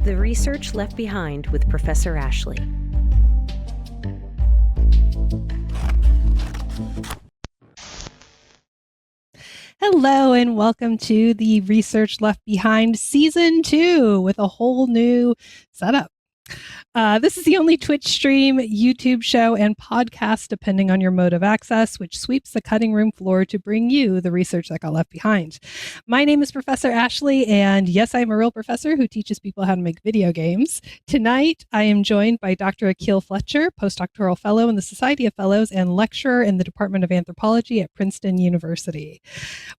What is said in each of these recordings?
The Research Left Behind with Professor Ashley. Hello and welcome to the Research Left Behind Season 2 with a whole new setup. This is the only Twitch stream, YouTube show, and podcast, depending on your mode of access, which sweeps the cutting room floor to bring you the research that got left behind. My name is Professor Ashley, and yes, I'm a real professor who teaches people how to make video games. Tonight, I am joined by Dr. Akil Fletcher, postdoctoral fellow in the Society of Fellows and lecturer in the Department of Anthropology at Princeton University.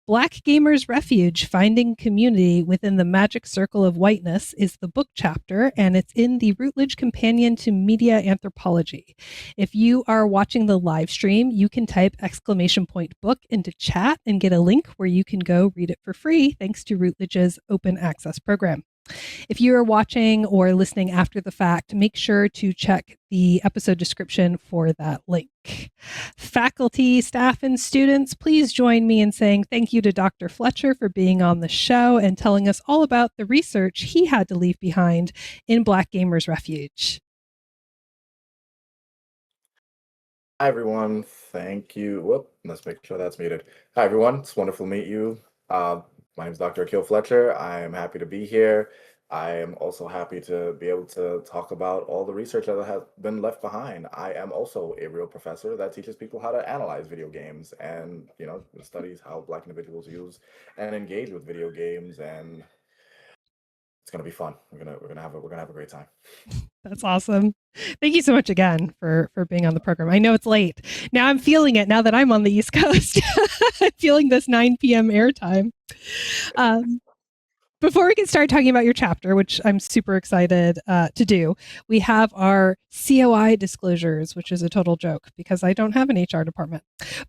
Black Gamers Refuge, Finding Community Within the Magic Circle of Whiteness is the book chapter, and it's in the Routledge Companion to Media Anthropology. If you are watching the live stream, you can type !book into chat and get a link where you can go read it for free, thanks to Routledge's open access program. If you are watching or listening after the fact, make sure to check the episode description for that link. Faculty, staff, and students, please join me in saying thank you to Dr. Fletcher for being on the show and telling us all about the research he had to leave behind in Black Gamers Refuge. Hi, everyone. Thank you. Whoop, let's make sure that's muted. Hi, everyone. It's wonderful to meet you. My name is Dr. Akil Fletcher. I am happy to be here. I am also happy to be able to talk about all the research that has been left behind. I am also a real professor that teaches people how to analyze video games and, studies how Black individuals use and engage with video games, and it's gonna be fun. We're gonna have a great time. That's awesome. Thank you so much again for being on the program. I know it's late. Now I'm feeling it now that I'm on the East Coast. I'm feeling this 9 p.m. airtime. Before we can start talking about your chapter, which I'm super excited to do, we have our COI disclosures, which is a total joke because I don't have an HR department.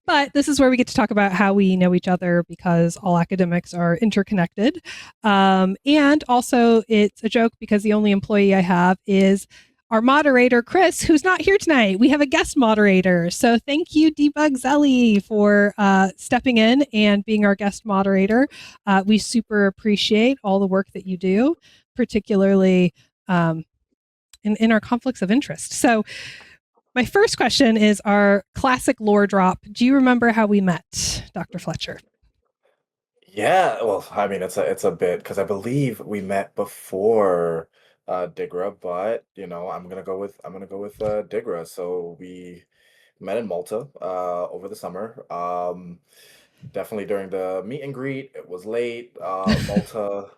But this is where we get to talk about how we know each other because all academics are interconnected. And also it's a joke because the only employee I have is our moderator, Chris, who's not here tonight. We have a guest moderator. So thank you, Debug Zelly, for stepping in and being our guest moderator. We super appreciate all the work that you do, particularly in our conflicts of interest. So my first question is our classic lore drop. Do you remember how we met, Dr. Fletcher? Yeah, well, I mean, it's a bit because I believe we met before Digra, but I'm gonna go with Digra. So we met in Malta over the summer. Definitely during the meet and greet. It was late. Malta,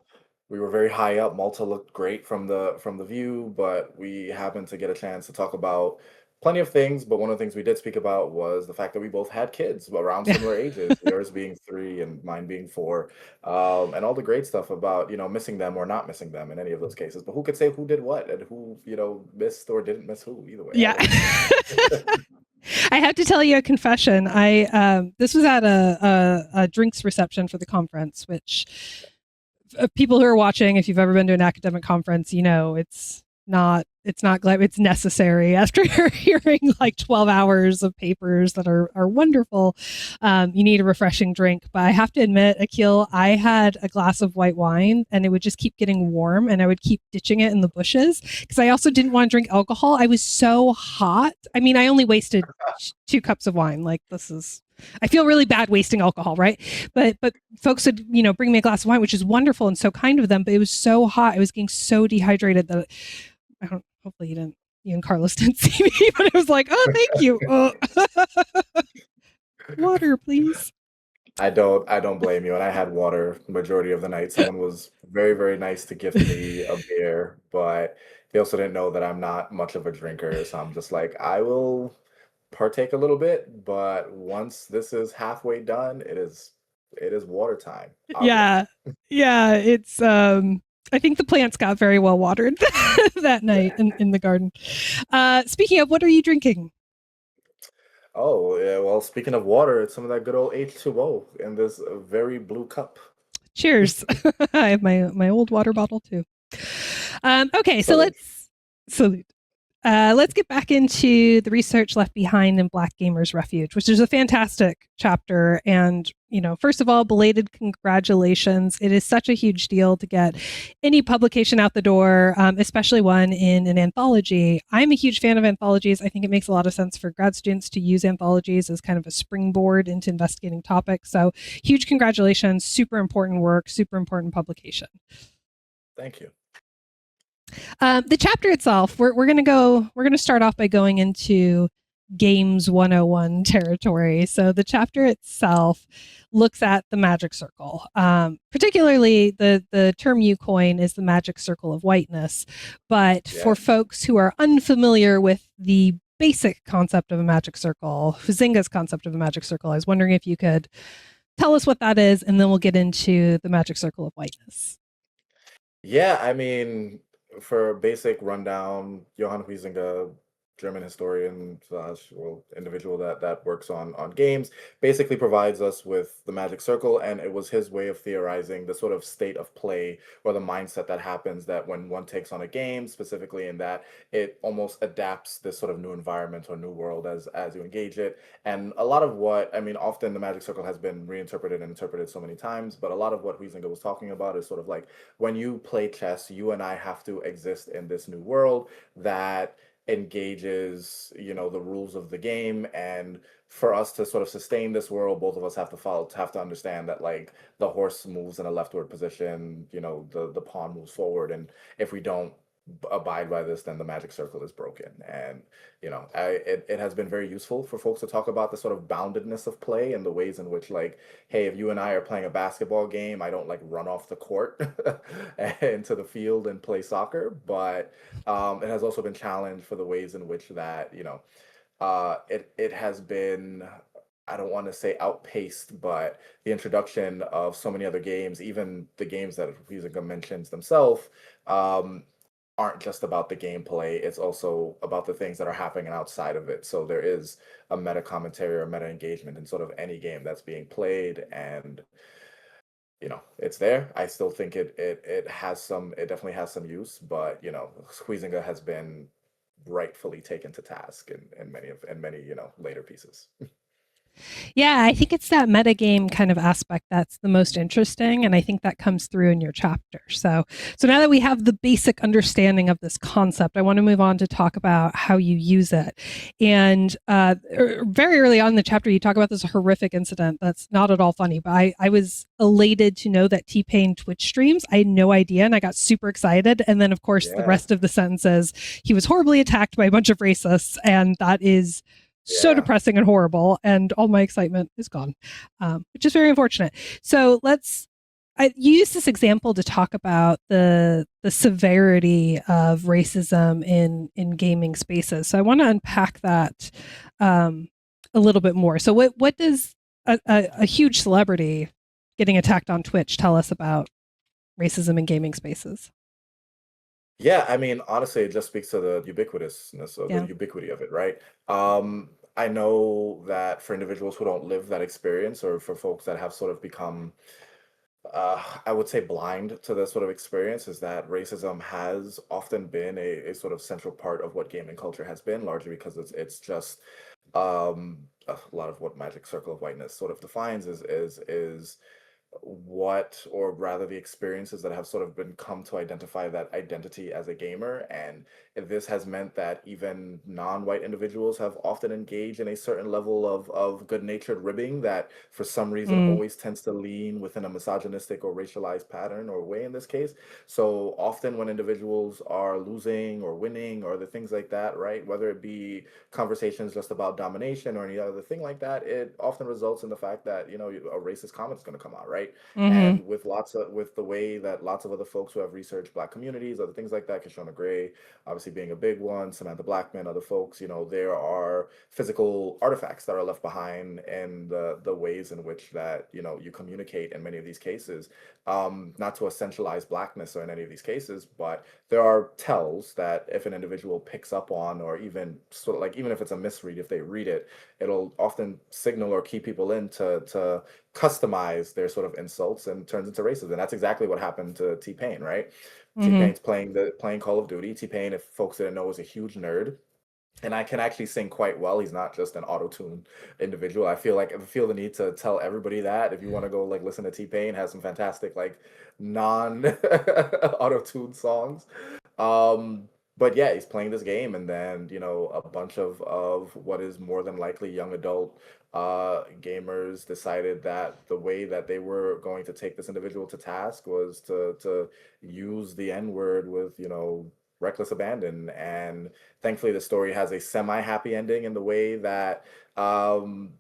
we were very high up. Malta looked great from the view, but we happened to get a chance to talk about plenty of things. But one of the things we did speak about was the fact that we both had kids around similar ages, yours being 3 and mine being 4, and all the great stuff about missing them or not missing them in any of those cases. But who could say who did what and who missed or didn't miss who? Either way. Yeah. I have to tell you a confession. This was at a drinks reception for the conference, which people who are watching, if you've ever been to an academic conference, it's necessary after hearing like 12 hours of papers that are wonderful. You need a refreshing drink. But I have to admit, Akil, I had a glass of white wine and it would just keep getting warm and I would keep ditching it in the bushes because I also didn't want to drink alcohol. I was so hot. I mean, I only wasted 2 cups of wine. Like I feel really bad wasting alcohol, right? But folks would, bring me a glass of wine, which is wonderful and so kind of them, but it was so hot. I was getting so dehydrated that hopefully you and Carlos didn't see me, but it was like, oh, thank you. Water, please. I don't blame you. And I had water the majority of the night. Someone was very, very nice to gift me a beer, but they also didn't know that I'm not much of a drinker. So I'm just like, I will partake a little bit, but once this is halfway done, it is water time. Yeah. It's I think the plants got very well watered that night in the garden. Speaking of, what are you drinking? Oh, yeah. Well, speaking of water, it's some of that good old H2O in this very blue cup. Cheers. I have my old water bottle too. Okay, so let's salute. Let's get back into the research left behind in Black Gamers Refuge, which is a fantastic chapter. And, first of all, belated congratulations. It is such a huge deal to get any publication out the door, especially one in an anthology. I'm a huge fan of anthologies. I think it makes a lot of sense for grad students to use anthologies as kind of a springboard into investigating topics. So, huge congratulations. Super important work, super important publication. Thank you. The chapter itself, we're gonna start off by going into Games 101 territory. So the chapter itself looks at the magic circle. Particularly the term you coin is the magic circle of whiteness. But for folks who are unfamiliar with the basic concept of a magic circle, Huizinga's concept of a magic circle, I was wondering if you could tell us what that is, and then we'll get into the magic circle of whiteness. Yeah, I mean, for a basic rundown, Johann Huizinga, German historian slash well, individual that works on games, basically provides us with the magic circle, and it was his way of theorizing the sort of state of play or the mindset that happens that when one takes on a game, specifically in that it almost adapts this sort of new environment or new world as you engage it. And a lot of what I mean, often the magic circle has been reinterpreted and interpreted so many times, but a lot of what Huizinga was talking about is sort of like when you play chess, you and I have to exist in this new world that engages, the rules of the game. And for us to sort of sustain this world, both of us have to understand that like the horse moves in a leftward position, the pawn moves forward. And if we don't abide by this, then the magic circle is broken. And it has been very useful for folks to talk about the sort of boundedness of play and the ways in which like, hey, if you and I are playing a basketball game, I don't like run off the court into the field and play soccer. But it has also been challenged for the ways in which that it has been, I don't want to say outpaced, but the introduction of so many other games, even the games that Huizinga mentions themselves, aren't just about the gameplay. It's also about the things that are happening outside of it. So there is a meta commentary or meta engagement in sort of any game that's being played, and it's there. I still think it definitely has some use, but Huizinga has been rightfully taken to task in many later pieces. Yeah, I think it's that metagame kind of aspect that's the most interesting, and I think that comes through in your chapter. So now that we have the basic understanding of this concept, I want to move on to talk about how you use it. And very early on in the chapter, you talk about this horrific incident that's not at all funny, but I was elated to know that T-Pain Twitch streams. I had no idea, and I got super excited. And then, of course, the rest of the sentence says he was horribly attacked by a bunch of racists, and that is so depressing and horrible, and all my excitement is gone, which is very unfortunate. So I use this example to talk about the severity of racism in gaming spaces. So I want to unpack that a little bit more. So what does a huge celebrity getting attacked on Twitch tell us about racism in gaming spaces? Yeah, I mean, honestly, it just speaks to the ubiquitousness or the ubiquity of it, right? I know that for individuals who don't live that experience, or for folks that have sort of become, I would say, blind to the sort of experience, is that racism has often been a sort of central part of what gaming culture has been, largely because it's just a lot of what Magic Circle of Whiteness sort of defines is what, or rather the experiences that have sort of been come to identify that identity as a gamer. And this has meant that even non-white individuals have often engaged in a certain level of good-natured ribbing that for some reason always tends to lean within a misogynistic or racialized pattern or way in this case. So often when individuals are losing or winning or the things like that, right, whether it be conversations just about domination or any other thing like that, it often results in the fact that a racist comment is going to come out, right? And with the way that lots of other folks who have researched Black communities, other things like that, Kishona Gray obviously being a big one, Samantha Blackman, other folks, there are physical artifacts that are left behind and the ways in which that you communicate in many of these cases. Not to essentialize Blackness or in any of these cases, but there are tells that if an individual picks up on, or even sort of like even if it's a misread, if they read it, it'll often signal or key people in to customize their sort of insults and turns into racism. And that's exactly what happened to T-Pain, right? Hmm. T-Pain's playing Call of Duty. T-Pain, if folks didn't know, is a huge nerd, and I can actually sing quite well. He's not just an auto-tune individual. I feel the need to tell everybody that if you want to go like listen to T-Pain, has some fantastic like non auto-tune songs. Um, but yeah, he's playing this game, and then a bunch of what is more than likely young adult gamers decided that the way that they were going to take this individual to task was to use the N word with reckless abandon. And thankfully, the story has a semi-happy ending in the way that um,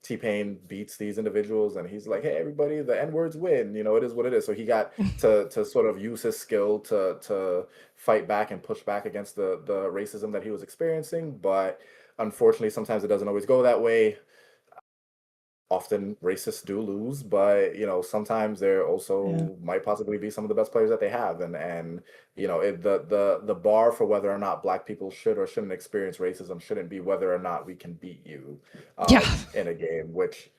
T-Pain beats these individuals, and he's like, "Hey, everybody, the N-words win. It is what it is." So he got to sort of use his skill to fight back and push back against the racism that he was experiencing. But unfortunately, sometimes it doesn't always go that way. Often racists do lose, but sometimes there Yeah. also might possibly be some of the best players that they have, and the bar for whether or not black people should or shouldn't experience racism shouldn't be whether or not we can beat you Yeah. in a game, which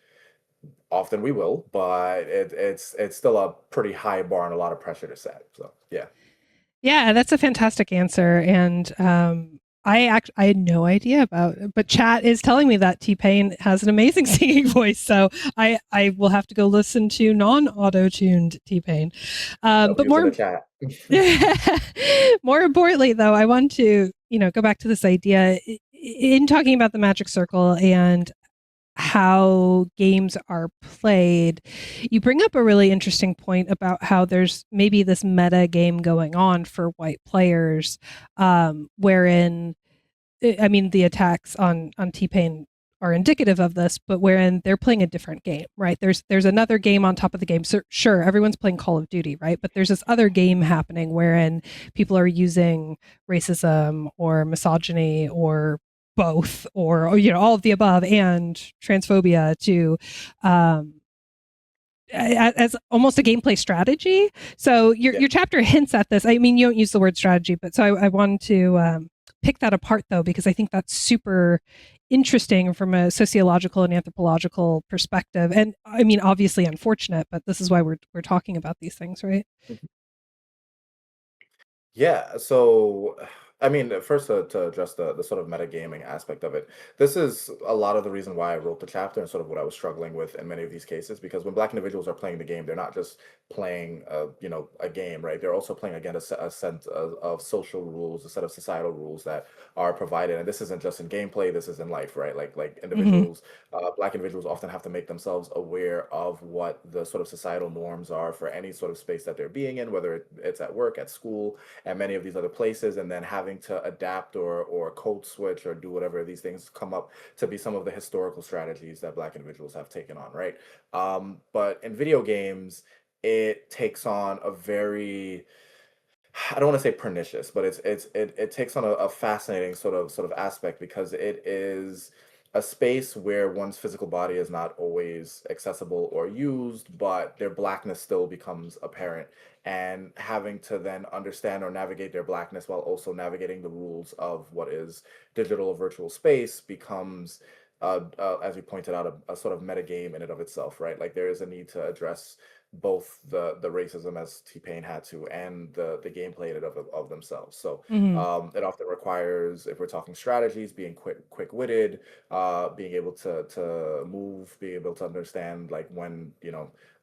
often we will, but it's still a pretty high bar and a lot of pressure to set. So yeah. Yeah, that's a fantastic answer. And I had no idea about it, but chat is telling me that T-Pain has an amazing singing voice. So I will have to go listen to non-auto-tuned T-Pain. But W's in the chat. more importantly, though, I want to go back to this idea in talking about the magic circle and how games are played. You bring up a really interesting point about how there's maybe this meta game going on for white players, wherein I mean the attacks on T Pain are indicative of this, but wherein they're playing a different game, right? There's another game on top of the game. So sure, everyone's playing Call of Duty, right? But there's this other game happening wherein people are using racism or misogyny or both or all of the above and transphobia to um, as almost a gameplay strategy. So Yeah. your chapter hints at this. I mean, you don't use the word strategy, but so I wanted to pick that apart though, because I think that's super interesting from a sociological and anthropological perspective. And I mean, obviously unfortunate, but this is why we're talking about these things, right? Yeah, so I mean, first to address the sort of metagaming aspect of it, this is a lot of the reason why I wrote the chapter and sort of what I was struggling with in many of these cases. Because when Black individuals are playing the game, they're not just playing a game, right? They're also playing again a set of social rules, a set of societal rules that are provided. And this isn't just in gameplay; this is in life, right? Like Mm-hmm. individuals, Black individuals often have to make themselves aware of what the sort of societal norms are for any sort of space that they're being in, whether it's at work, at school, at many of these other places, and then having to adapt or code switch or do whatever these things come up to be some of the historical strategies that Black individuals have taken on, right? But in video games, it takes on a very, I don't want to say pernicious, but it takes on a fascinating sort of aspect because it is a space where one's physical body is not always accessible or used, but their blackness still becomes apparent. And having to then understand or navigate their blackness while also navigating the rules of what is digital or virtual space becomes, as we pointed out, a sort of meta game in and of itself, right? Like there is a need to address both the racism as T-Pain had to and the gameplay in and of themselves. So Mm-hmm. it often requires, if we're talking strategies, being quick-witted, being able to move, being able to understand like when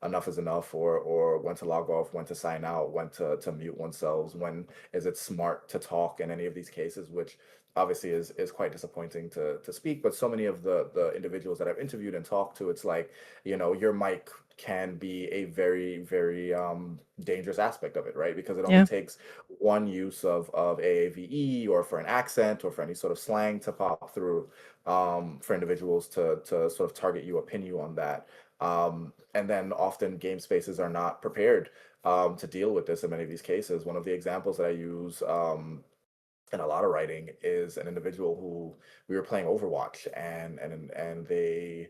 enough is enough, or when to log off, when to sign out, when to mute oneself, when is it smart to talk in any of these cases, which obviously is quite disappointing to speak. But so many of the individuals that I've interviewed and talked to, it's like your mic can be a very dangerous aspect of it, right? Because it only Yeah. takes one use of AAVE or for an accent or for any sort of slang to pop through, for individuals to sort of target you or pin you on that. And then often game spaces are not prepared to deal with this in many of these cases. One of the examples that I use in a lot of writing is an individual who we were playing Overwatch, and they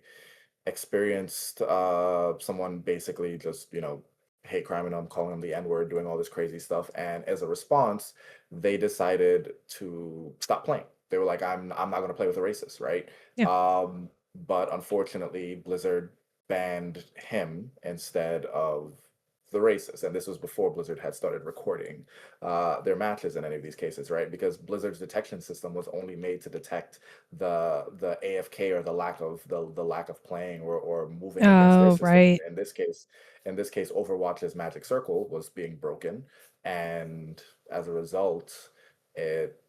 experienced someone basically just hate criming them, calling them the N-word, doing all this crazy stuff, and as a response they decided to stop playing. They were like, I'm not going to play with a racist, right? Yeah. um but unfortunately Blizzard banned him instead of the races. And this was before Blizzard had started recording their matches in any of these cases, right? Because Blizzard's detection system was only made to detect the AFK, or the lack of playing, or moving against their Oh, system. right. In this case, Overwatch's Magic Circle was being broken, and as a result, it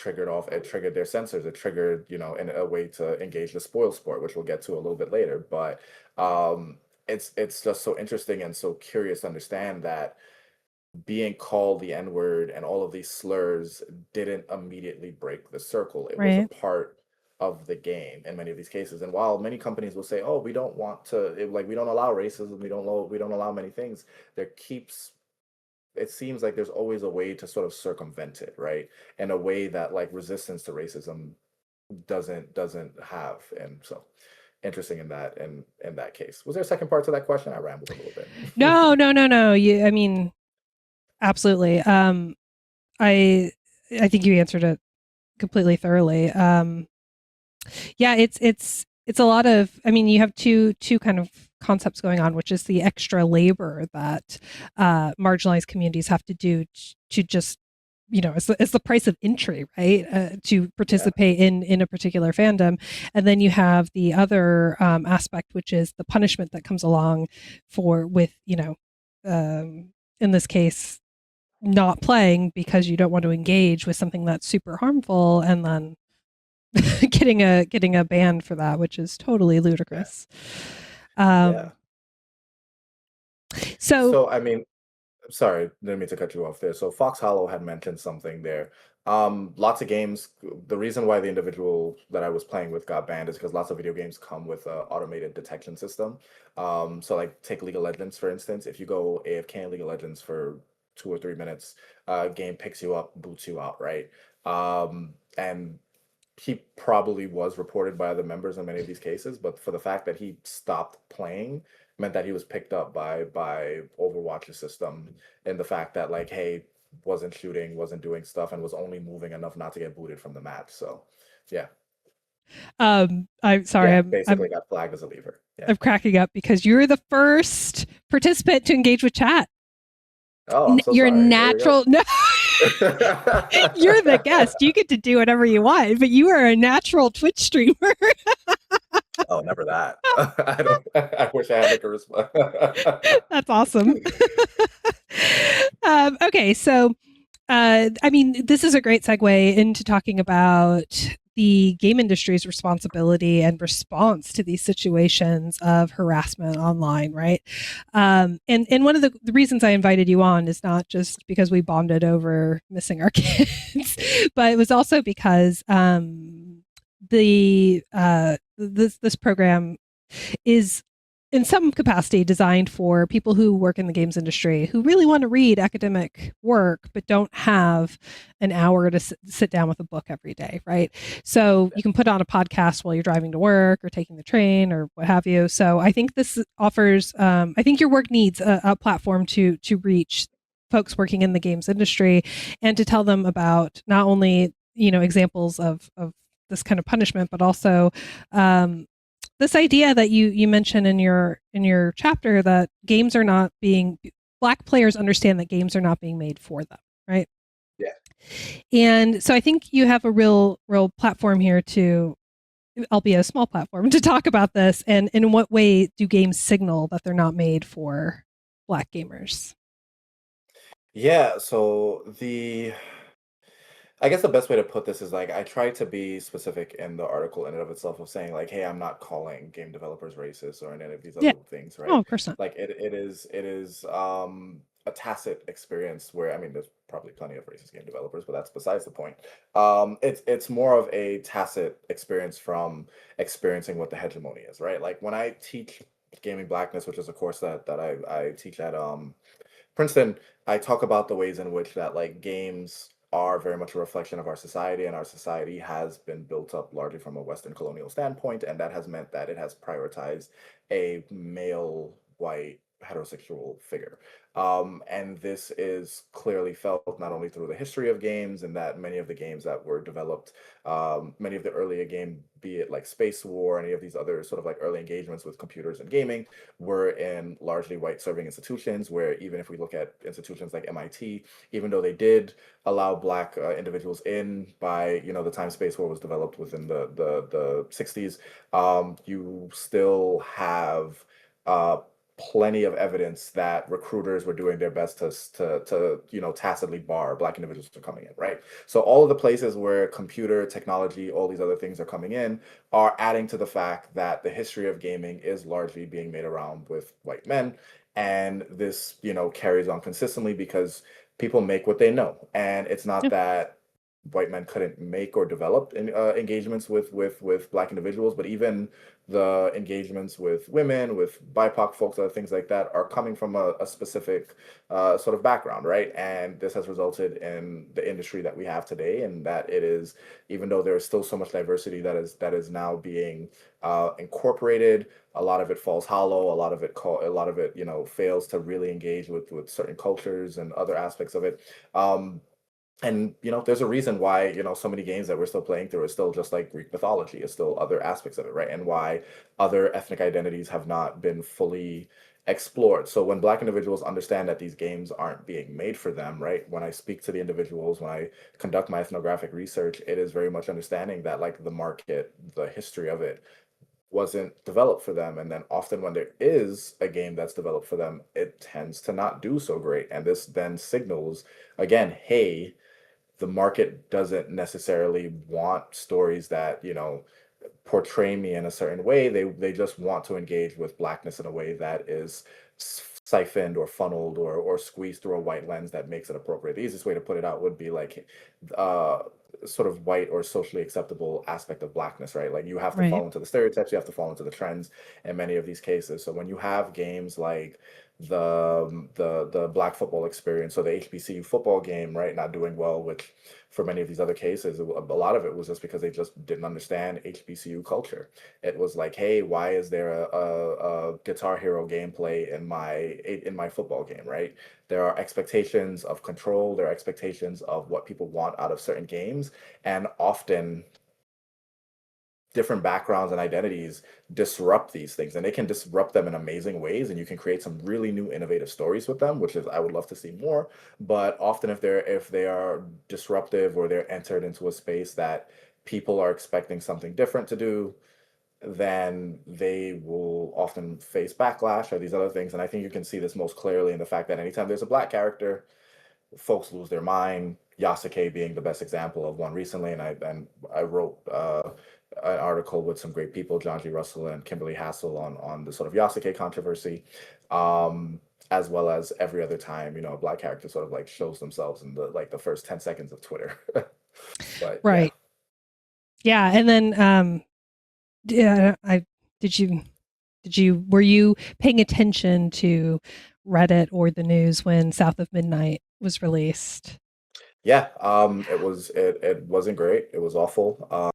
it triggered their sensors. It triggered, in a way to engage the spoil sport, which we'll get to a little bit later. But it's just so interesting and so curious to understand that being called the N word and all of these slurs didn't immediately break the circle. It was a Right. part of the game in many of these cases. And while many companies will say, "Oh, we don't want to," like, we don't allow racism, we don't allow many things, there keeps it seems like there's always a way to sort of circumvent it, right? In a way that, like, resistance to racism doesn't have. And so, interesting in that case. Was there a second part to that question? I rambled a little No, bit. no, no, no. I mean, absolutely. I I think you answered it completely thoroughly. Yeah, it's a lot of. I mean, you have two kind of concepts going on, which is the extra labor that marginalized communities have to do to just, it's the price of entry, right? To Yeah, participate in a particular fandom, and then you have the other aspect, which is the punishment that comes along with, in this case, not playing because you don't want to engage with something that's super harmful, and then getting a ban for that, which is totally yeah, ludicrous. yeah. Um, so So, I mean, sorry, didn't mean to cut you off there. So Fox Hollow had mentioned something there. Lots of games. The reason why the individual that I was playing with got banned is because lots of video games come with a automated detection system. So, like, take League of Legends for instance. If you go AFK in League of Legends for 2 or 3 minutes, game picks you up, boots you out, right? And he probably was reported by other members in many of these cases, but for the fact that he stopped playing meant that he was picked up by Overwatch's system, and the fact that, like, hey, wasn't shooting, wasn't doing stuff, and was only moving enough not to get booted from the match. So, yeah, I'm sorry, yeah, I'm basically got flagged as a leaver. Yeah. I'm cracking up because you're the first participant to engage with chat. Oh, I'm so You're sorry. There we go. natural. No, you're the guest. You get to do whatever you want, but you are a natural Twitch streamer. Oh, never that. I don't. I wish I had the charisma. That's awesome. Okay, so I mean, this is a great segue into talking about the game industry's responsibility and response to these situations of harassment online, right? And one of the reasons I invited you on is not just because we bonded over missing our kids, but it was also because this program is in some capacity designed for people who work in the games industry who really want to read academic work but don't have an hour to sit down with a book every day, right? So you can put on a podcast while you're driving to work or taking the train or what have you. So I think this offers, I think your work needs a platform to reach folks working in the games industry and to tell them about not only, examples of this kind of punishment, but also this idea that you mentioned in your chapter, that games are not being black players understand that games are not being made for them, right? Yeah. And so I think you have a real platform here to, albeit a small platform, to talk about this, and in what way do games signal that they're not made for black gamers? Yeah. So the I guess the best way to put this is, like, I try to be specific in the article in and of itself, of saying, like, hey, I'm not calling game developers racist or any of these Yeah. other things, Oh, right? of course not. Like, it is a tacit experience where, I mean, there's probably plenty of racist game developers, but that's besides the point. It's more of a tacit experience from experiencing what the hegemony is, right? Like, when I teach gaming blackness, which is a course that I teach at Princeton, I talk about the ways in which that, like, games are very much a reflection of our society, and our society has been built up largely from a Western colonial standpoint, and that has meant that it has prioritized a male, white, heterosexual figure. And this is clearly felt not only through the history of games, and that many of the games that were developed, many of the earlier game, be it like Space War, any of these other sort of like early engagements with computers and gaming, were in largely white serving institutions. Where even if we look at institutions like MIT, even though they did allow Black individuals in by the time Space War was developed within the 60s, you still have uh, plenty of evidence that recruiters were doing their best to tacitly bar Black individuals from coming in, right? So all of the places where computer technology, all these other things are coming in, are adding to the fact that the history of gaming is largely being made around with white men. And this carries on consistently because people make what they know, and it's not Yeah. that white men couldn't make or develop engagements with Black individuals, but even the engagements with women, with BIPOC folks, other things like that, are coming from a specific sort of background, right? And this has resulted in the industry that we have today, and that it is, even though there is still so much diversity that is now being incorporated, a lot of it falls hollow. A lot of it, fails to really engage with certain cultures and other aspects of it. And there's a reason why so many games that we're still playing through is still just like Greek mythology. It's still other aspects of it, right? And why other ethnic identities have not been fully explored. So when Black individuals understand that these games aren't being made for them, right? When I speak to the individuals, when I conduct my ethnographic research, it is very much understanding that like the market, the history of it wasn't developed for them. And then often when there is a game that's developed for them, it tends to not do so great. And this then signals again, hey, the market doesn't necessarily want stories that portray me in a certain way. They just want to engage with Blackness in a way that is siphoned or funneled or squeezed through a white lens that makes it appropriate. The easiest way to put it out would be like uh sort of white or socially acceptable aspect of Blackness, right? Like you have to Right. fall into the stereotypes, you have to fall into the trends in many of these cases. So when you have games like the Black football experience or the HBCU football game, right, not doing well, which for many of these other cases, a lot of it was just because they just didn't understand HBCU culture. It was like, hey, why is there a Guitar Hero gameplay in my football game, right? There are expectations of control, there are expectations of what people want out of certain games, and often different backgrounds and identities disrupt these things, and they can disrupt them in amazing ways, and you can create some really new innovative stories with them, which is I would love to see more. But often if they are disruptive, or they're entered into a space that people are expecting something different to do, then they will often face backlash or these other things. And I think you can see this most clearly in the fact that anytime there's a Black character, folks lose their mind. Yasuke being the best example of one recently, and I wrote an article with some great people, John G. Russell and Kimberly Hassel, on the sort of Yasuke controversy, as well as every other time a Black character sort of like shows themselves in the first 10 seconds of Twitter. But yeah. Right. Yeah. And then yeah, I did you were you paying attention to Reddit or the news when South of Midnight was released? Yeah, it wasn't great. It was awful.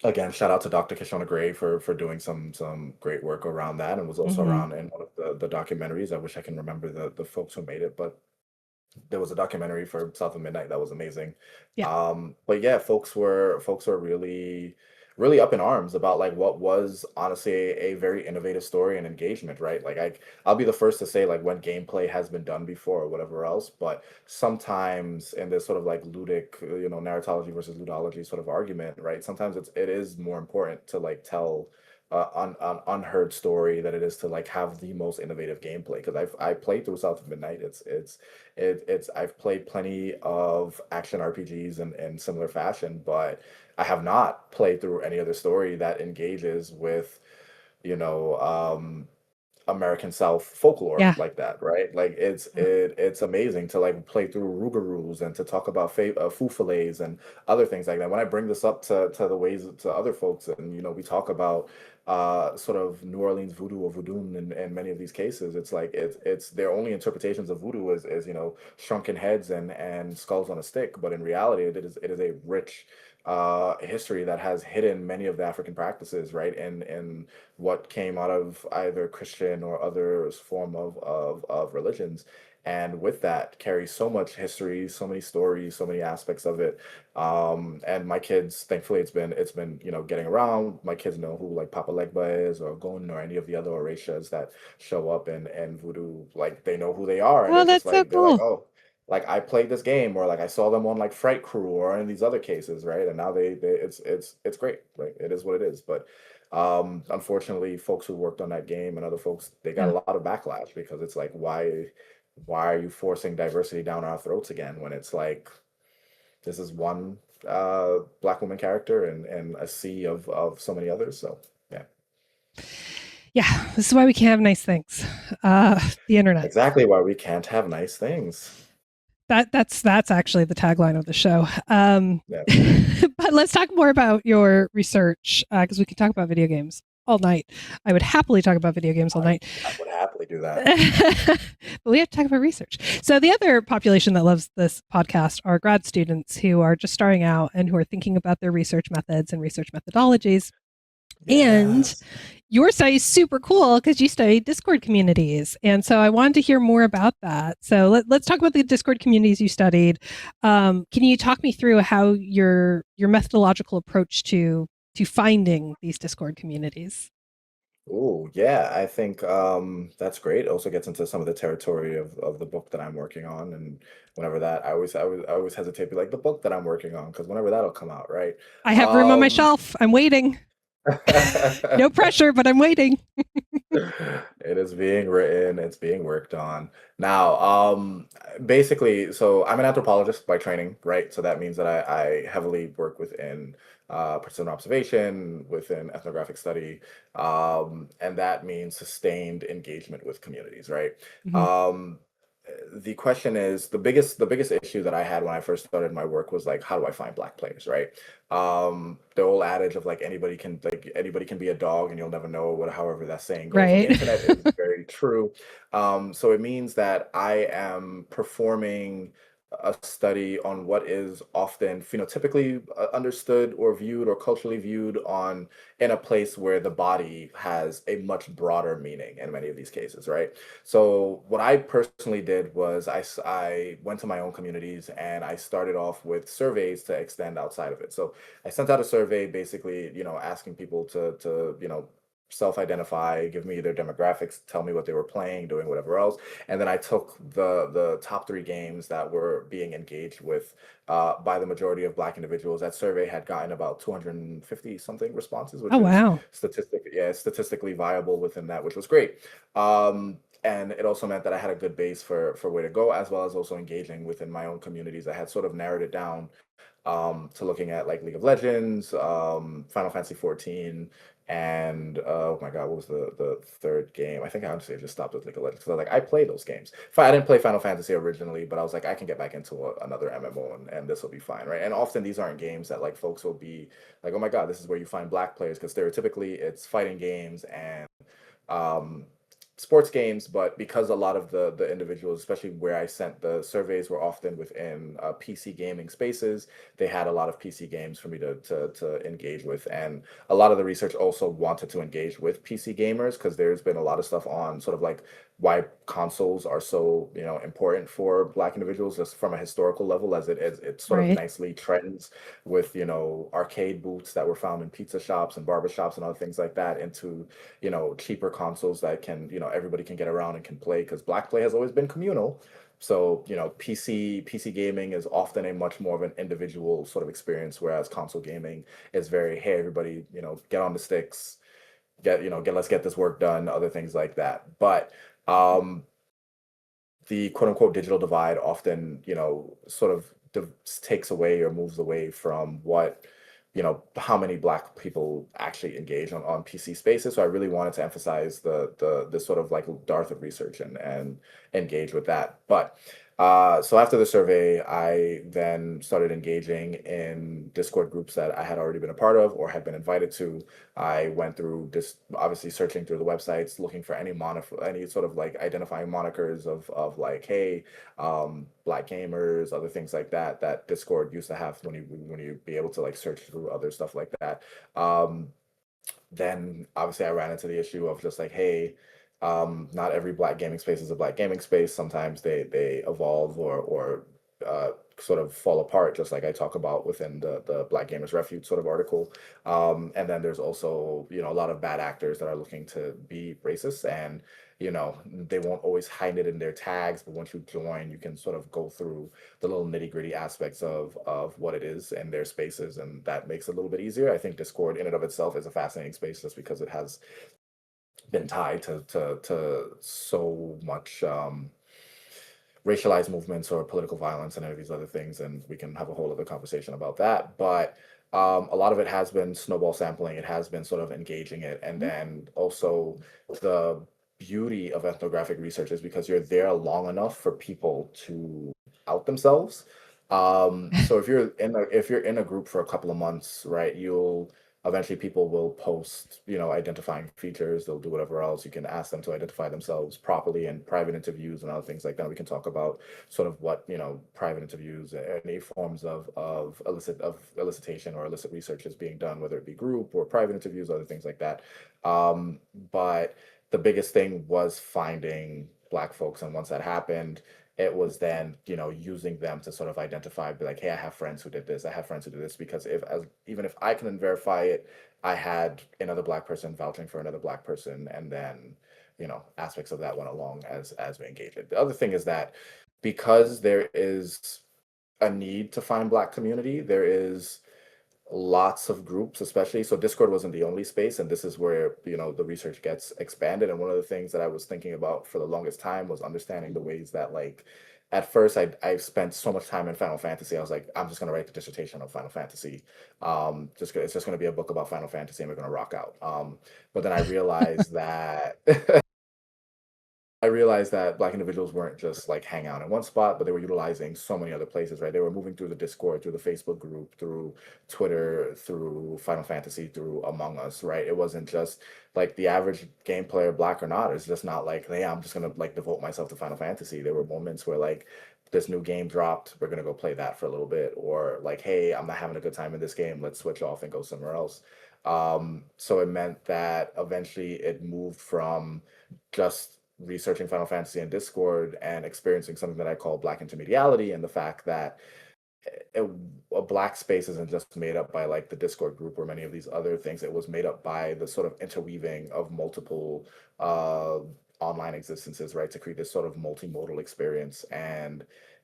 Again, shout out to Dr. Kishona Gray for doing some great work around that, and was also Hmm. around in one of the documentaries. I wish I can remember the folks who made it, but there was a documentary for South of Midnight that was amazing. Yeah. But yeah, folks were really up in arms about like what was honestly a very innovative story and engagement, right? Like I'll be the first to say like when gameplay has been done before or whatever else, but sometimes in this sort of like ludic, narratology versus ludology sort of argument, right? Sometimes it is more important to like tell an unheard story than it is to like have the most innovative gameplay. Because I played through South of Midnight. It's I've played plenty of action RPGs in similar fashion, but I have not played through any other story that engages with, you know, American South folklore Yeah. like that, right? Like it's amazing to like play through Rougarous and to talk about foo fillets and other things like that. When I bring this up to the ways to other folks, and we talk about sort of New Orleans voodoo or voodoo in many of these cases, it's like it's their only interpretations of voodoo is shrunken heads and skulls on a stick, but in reality it is a rich history that has hidden many of the African practices, right? And what came out of either Christian or other form of religions. And with that carries so much history, so many stories, so many aspects of it. And my kids, thankfully, it's been getting around. My kids know who like Papa Legba is or Gun or any of the other Orishas that show up in voodoo. Like they know who they are, and Oh, they're just that's so like they're like, cool. oh, like I played this game, or like I saw them on like Fright Crew or in these other cases, right? And now they it's great, right? It is what it is. But unfortunately, folks who worked on that game and other folks, they got Yeah. a lot of backlash because it's like, why are you forcing diversity down our throats again when it's like this is one black woman character and a sea of so many others. So yeah. Yeah. This is why we can't have nice things. The internet. Exactly why we can't have nice things. That's actually the tagline of the show. Yeah. But let's talk more about your research because we can talk about video games all night. I would happily talk about video games all I, night. I would happily do that. But we have to talk about research. So the other population that loves this podcast are grad students who are just starting out and who are thinking about their research methods and research methodologies. And Yes. your study is super cool because you study Discord communities. And so I wanted to hear more about that. So let's talk about the Discord communities you studied. Can you talk me through how your methodological approach to finding these Discord communities? Oh, yeah, I think that's great. Also gets into some of the territory of the book that I'm working on, and whenever that, I always hesitate to be like the book that I'm working on because whenever that'll come out, right? I have room on my Um, shelf. I'm waiting. No pressure, but I'm waiting. It is being written, it's being worked on. Now, basically, so I'm an anthropologist by training, right? So that means that I heavily work within precision observation, within ethnographic study, and that means sustained engagement with communities, right? Mhm. Um, the question is the biggest issue that I had when I first started my work was like, how do I find black players, right? The old adage of like anybody can be a dog and you'll never know what however that saying goes on the Right. internet is very true. So it means that I am performing a study on what is often phenotypically understood or viewed or culturally viewed on in a place where the body has a much broader meaning in many of these cases, right? So what I personally did was I went to my own communities and I started off with surveys to extend outside of it. So I sent out a survey basically, asking people to self-identify, give me their demographics, tell me what they were playing, doing whatever else. And then I took the top three games that were being engaged with by the majority of Black individuals. That survey had gotten about 250 something responses, Oh which is wow. statistically viable within that, which was great. And it also meant that I had a good base for where to go, as well as also engaging within my own communities. I had sort of narrowed it down to looking at like League of Legends, Final Fantasy 14, and oh my God, what was the third game? I think I honestly just stopped with League of Legends because I play those games. I didn't play Final Fantasy originally, but I was like, I can get back into another MMO and this will be fine, right? And often these aren't games that like folks will be like, oh my God, this is where you find black players because stereotypically it's fighting games and um, sports games, but because a lot of the individuals, especially where I sent the surveys, were often within PC gaming spaces, they had a lot of PC games for me to engage with, and a lot of the research also wanted to engage with PC gamers because there's been a lot of stuff on sort of like why consoles are so important for Black individuals just from a historical level as it sort of Right. nicely trends with arcade booths that were found in pizza shops and barber shops and other things like that into cheaper consoles that can, everybody can get around and can play because Black play has always been communal. So, PC gaming is often a much more of an individual sort of experience, whereas console gaming is very, hey, everybody, get on the sticks, let's get this work done, other things like that. But um the quote unquote digital divide often, sort of takes away or moves away from what, how many Black people actually engage on PC spaces. So I really wanted to emphasize the sort of like dearth of research and engage with that. But so after the survey, I then started engaging in Discord groups that I had already been a part of or had been invited to. I went through just obviously searching through the websites, looking for any sort of like identifying monikers of like, hey, black gamers, other things like that that Discord used to have when you be able to like search through other stuff like that. Um, then obviously I ran into the issue of just like, hey, not every black gaming space is a black gaming space. Sometimes they evolve or sort of fall apart, just like I talk about within the Black Gamers Refuge sort of article. And then there's also, a lot of bad actors that are looking to be racist, and they won't always hide it in their tags, but once you join, you can sort of go through the little nitty-gritty aspects of what it is in their spaces, and that makes it a little bit easier. I think Discord in and of itself is a fascinating space just because it has been tied to so much racialized movements or political violence and any of these other things, and we can have a whole other conversation about that. But a lot of it has been snowball sampling. It has been sort of engaging it, and then also the beauty of ethnographic research is because you're there long enough for people to out themselves. So if you're in a group for a couple of months, right, you'll eventually people will post, identifying features. They'll do whatever else. You can ask them to identify themselves properly in private interviews and other things like that. We can talk about sort of what, private interviews, any forms of elicitation or illicit research is being done, whether it be group or private interviews, other things like that. But the biggest thing was finding Black folks, and once that happened, it was then using them to sort of identify, be like, hey, I have friends who did this, I have friends who did this, because even if I couldn't verify it, I had another Black person vouching for another Black person, and then aspects of that went along as we engaged it. The other thing is that because there is a need to find Black community, there is lots of groups, especially. So Discord wasn't the only space, and this is where the research gets expanded. And one of the things that I was thinking about for the longest time was understanding the ways that, like, at first I spent so much time in Final Fantasy. I was like, I'm just gonna write the dissertation on Final Fantasy. It's just gonna be a book about Final Fantasy, and we're gonna rock out. But then I realized that Black individuals weren't just like hang out in one spot, but they were utilizing so many other places, right? They were moving through the Discord, through the Facebook group, through Twitter, through Final Fantasy, through Among Us, right? It wasn't just like the average game player, Black or not, it's just not like, hey, I'm just gonna like devote myself to Final Fantasy. There were moments where like this new game dropped, we're gonna go play that for a little bit, or like, hey, I'm not having a good time in this game, let's switch off and go somewhere else. So it meant that eventually it moved from just researching Final Fantasy in Discord and experiencing something that I call Black intermediality, and the fact that a, a Black space isn't just made up by like the Discord group or many of these other things. It was made up by the sort of interweaving of multiple uh, online existences, right, to create this sort of multimodal experience. And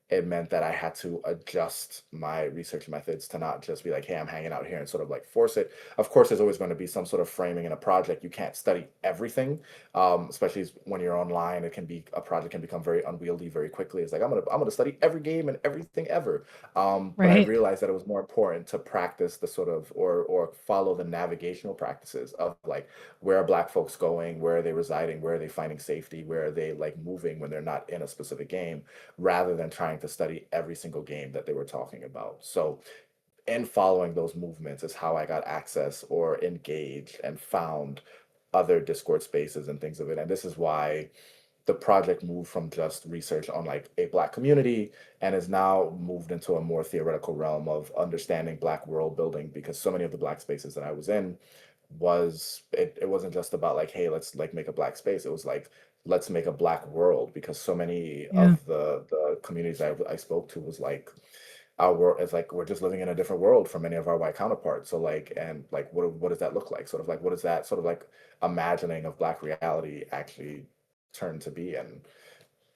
it meant that I had to adjust my research methods to not just be like, hey, I'm hanging out here and sort of like force it. Of course, there's always going to be some sort of framing in a project. You can't study everything, especially when you're online. A project can become very unwieldy very quickly. It's like I'm gonna study every game and everything ever. But I Right. realized that it was more important to practice the sort of or follow the navigational practices of like, where are Black folks going, where are they residing, where are they finding safety, where are they like moving when they're not in a specific game, rather than trying to study every single game that they were talking about. So in following those movements is how I got access or engaged and found other Discord spaces and things of it. And this is why the project moved from just research on like a Black community and is now moved into a more theoretical realm of understanding Black world building, because so many of the Black spaces that I was in it wasn't just about like, hey, let's like make a Black space. It was like, let's make a Black world, because so many Yeah. of the communities I spoke to was like, our world is like, we're just living in a different world from many of our white counterparts. So like, and like, what does that look like? Sort of like, what is that sort of like imagining of Black reality actually turn to be? And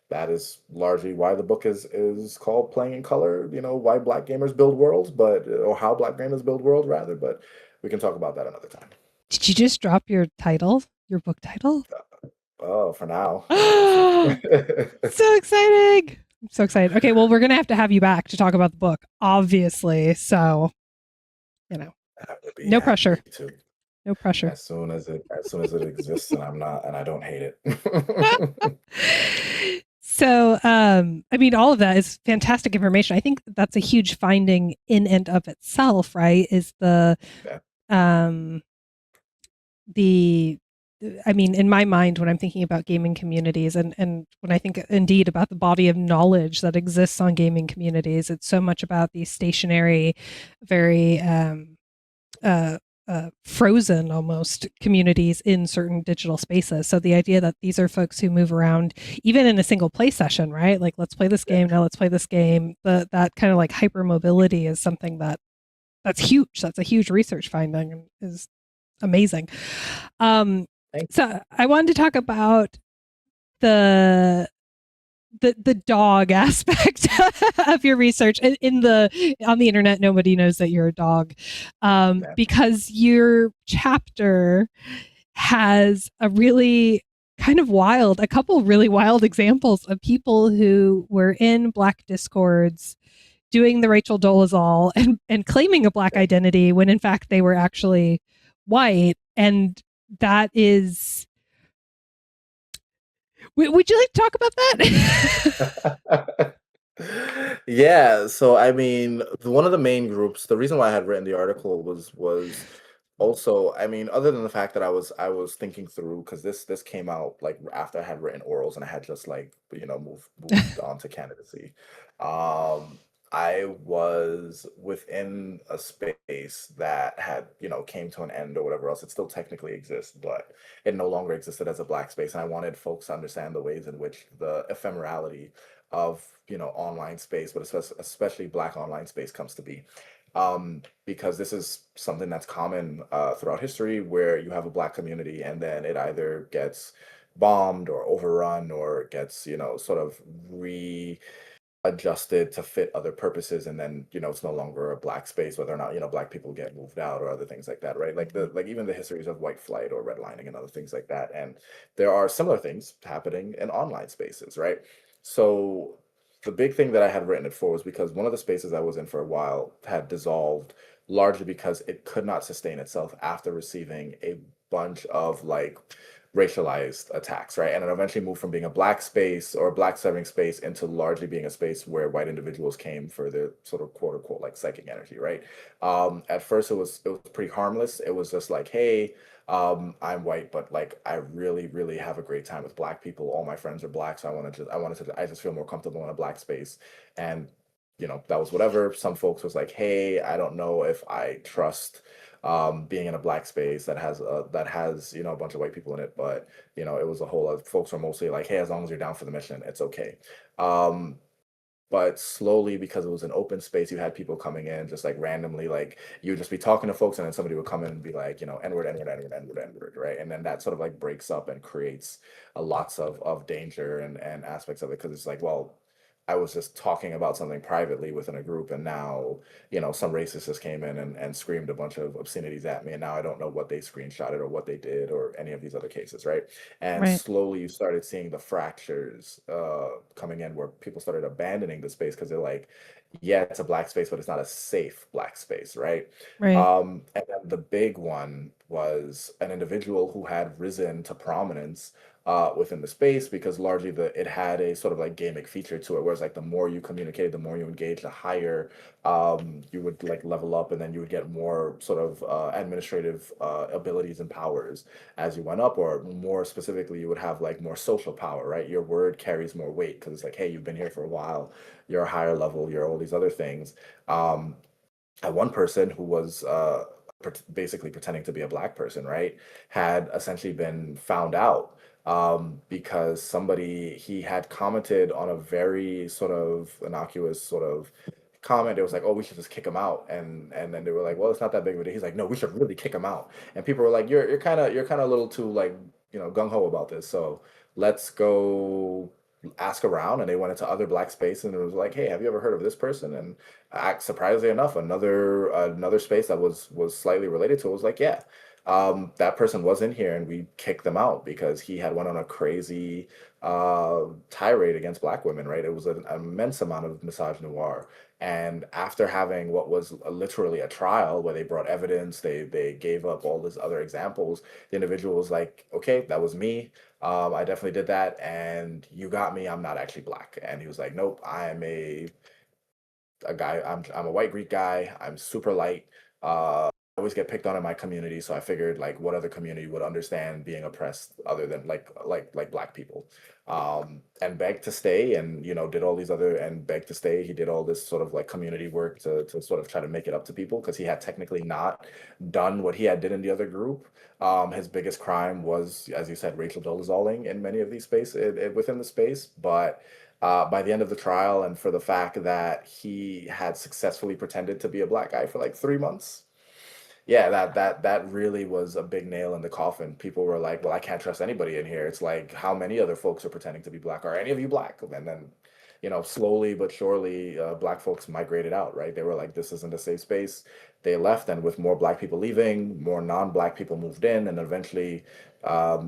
that is largely why the book is called Playing in Color, why Black gamers build worlds, but or how Black gamers build world rather, but we can talk about that another time. Did you just drop your title, your book title? Oh, for now. We'll see. So exciting. I'm so excited. Okay, well, we're going to have you back to talk about the book, obviously. So, I would be no pressure. happy to. No pressure. As soon as it exists and I don't hate it. So, I mean, all of that is fantastic information. I think that's a huge finding in and of itself, right? Is Yeah, um, the I mean, in my mind, when I'm thinking about gaming communities and when I think indeed about the body of knowledge that exists on gaming communities, it's so much about these stationary, very uh, frozen almost communities in certain digital spaces. So the idea that these are folks who move around, even in a single play session, right? Like, let's play this yeah. game now. Let's play this game. That kind of like hyper mobility is something that's huge. That's a huge research finding and is amazing. Um, Thank so I wanted to talk about the the dog aspect of your research in the on the internet. Nobody knows that you're a dog, you. because your chapter has a couple really wild examples of people who were in Black discords doing the Rachel Dolezal and claiming a Black Yeah. identity when in fact they were actually white. And that is, would you like to talk about that? Yeah, so I mean, one of the main groups, the reason why I had written the article was also, I mean, other than the fact that I was thinking through because this came out like after I had written orals and I had just like moved on to candidacy. Um, I was within a space that had came to an end or whatever else. It still technically exists, but it no longer existed as a black space, and I wanted folks to understand the ways in which the ephemerality of online space, but especially black online space comes to be. Because this is something that's common throughout history where you have a black community and then it either gets bombed or overrun or gets sort of adjusted to fit other purposes, and then it's no longer a black space, whether or not black people get moved out or other things like that, right? Like even the histories of white flight or redlining and other things like that. And there are similar things happening in online spaces, right? So the big thing that I had written it for was because one of the spaces I was in for a while had dissolved, largely because it could not sustain itself after receiving a bunch of like racialized attacks, right? And it eventually moved from being a black space or a black serving space into largely being a space where white individuals came for their sort of quote unquote like psychic energy, right? At first it was pretty harmless. It was just like, hey, I'm white, but like I really, really have a great time with black people. All my friends are black, so I just feel more comfortable in a black space. And that was whatever. Some folks was like, hey, I don't know if I trust being in a black space that has a bunch of white people in it, but it was a whole lot of folks were mostly like, hey, as long as you're down for the mission, it's okay. um but slowly, because it was an open space, you had people coming in just like randomly, like you would just be talking to folks and then somebody would come in and be like, n-word, n-word, n-word, n-word, n-word, right? And then that sort of like breaks up and creates a lots of danger and aspects of it, because it's like, well, I was just talking about something privately within a group, and now some racist just came in and screamed a bunch of obscenities at me, and now I don't know what they screenshotted or what they did or any of these other cases, right? And Right, slowly you started seeing the fractures coming in where people started abandoning the space because they're like, yeah, it's a black space, but it's not a safe black space, right? right, And then the big one was an individual who had risen to prominence within the space because largely it had a sort of like gamic feature to it, whereas like the more you communicate, the more you engage, the higher you would like level up, and then you would get more sort of administrative abilities and powers as you went up, or more specifically, you would have like more social power, right? Your word carries more weight because it's like, hey, you've been here for a while, you're a higher level, you're all these other things. Um, and one person who was basically pretending to be a black person, right, had essentially been found out because he had commented on a very sort of innocuous sort of comment. It was like, oh, we should just kick him out, and then they were like, well, it's not that big of a deal. He's like, no, we should really kick him out. And people were like, you're kind of a little too like gung ho about this. So let's go ask around. And they went into other black space and it was like, hey, have you ever heard of this person? And surprisingly enough, another space that was slightly related to it was like, yeah. that person was in here and we kicked them out because he had went on a crazy tirade against black women, right? It was an immense amount of misogynoir. And after having what was literally a trial where they brought evidence, they gave up all these other examples, the individual was like, okay, that was me. I definitely did that, and you got me. I'm not actually black. And he was like, nope, I am a guy. I'm a white Greek guy. I'm super light. I always get picked on in my community, so I figured like what other community would understand being oppressed other than like black people, and begged to stay, and did all these other and begged to stay. He did all this sort of like community work to sort of try to make it up to people because he had technically not done what he had did in the other group. His biggest crime was, as you said, racial dolazoling in many of these within the space, but by the end of the trial, and for the fact that he had successfully pretended to be a black guy for like 3 months. Yeah, that really was a big nail in the coffin. People were like, "Well, I can't trust anybody in here." It's like, how many other folks are pretending to be black? Are any of you black? And then, slowly but surely, black folks migrated out, right? They were like, "This isn't a safe space." They left, and with more black people leaving, more non-black people moved in, and eventually,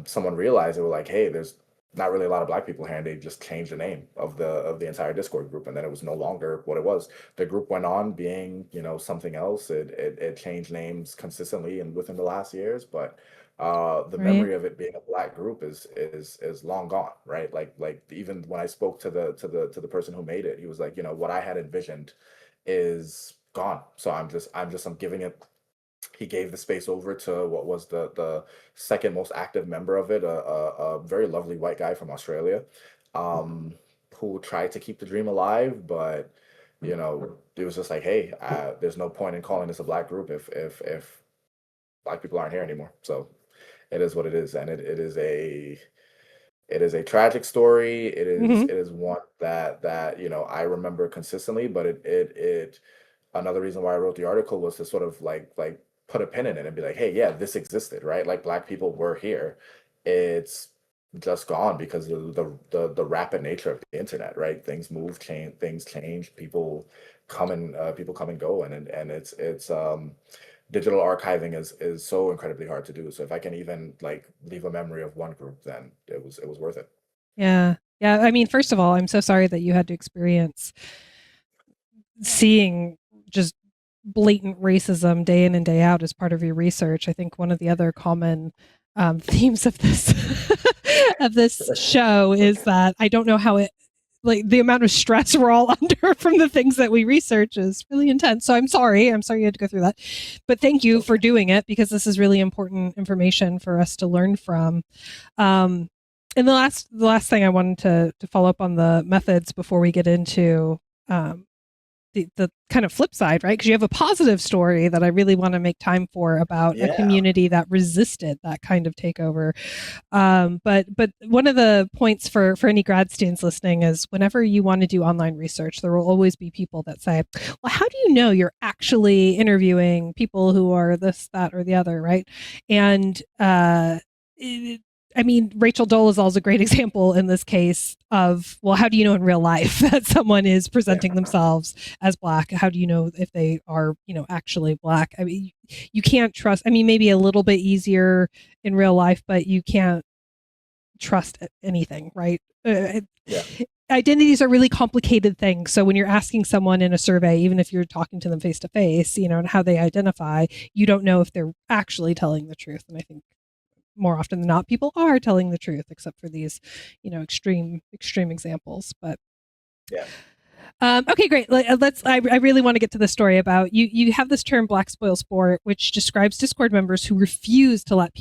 someone realized they were like, "Hey, there's not really a lot of black people here," and they just changed the name of the entire Discord group, and then it was no longer what it was. The group went on being, something else. It changed names consistently and within the last years, but the Right. memory of it being a black group is long gone, right? Like even when I spoke to the person who made it, he was like, what I had envisioned is gone. So I'm giving it. He gave the space over to what was the second most active member of it, a very lovely white guy from Australia, um, who tried to keep the dream alive, but it was just like, hey, there's no point in calling this a black group if black people aren't here anymore. So it is what it is, and it is a tragic story. It is Hmm. it is one that I remember consistently, but it another reason why I wrote the article was to sort of like put a pin in it and be like, hey, yeah, this existed, right? Like black people were here. It's just gone because of the rapid nature of the internet, right? Things move, things change, people come and go, and it's digital archiving is so incredibly hard to do. So if I can even like leave a memory of one group, then it was worth it. Yeah. Yeah. I mean, first of all, I'm so sorry that you had to experience seeing just blatant racism day in and day out as part of your research. I think one of the other common themes of this of this show is that I don't know how it like the amount of stress we're all under from the things that we research is really intense. So I'm sorry. I'm sorry you had to go through that. But thank It's you for okay. doing it because this is really important information for us to learn from. Um, and the last thing I wanted to follow up on the methods before we get into um, the kind of flip side, right? Because you have a positive story that I really want to make time for about a Yeah. community that resisted that kind of takeover. But one of the points for any grad students listening is whenever you want to do online research, there will always be people that say, "Well, how do you know you're actually interviewing people who are this, that, or the other?" Right? And it, I mean, Rachel Dolezal is a great example in this case of, well, how do you know in real life that someone is Yeah. presenting themselves as black? How do you know if they are, actually black? I mean, you can't trust. I mean, maybe a little bit easier in real life, but you can't trust anything, right? Yeah. Identities are really complicated things. So when you're asking someone in a survey, even if you're talking to them face to face, and how they identify, you don't know if they're actually telling the truth. And I think more often than not, people are telling the truth, except for these, extreme examples. But Yeah. okay, great. Let's. I really want to get to the story about you. You have this term "black spoil sport," which describes Discord members who refuse to let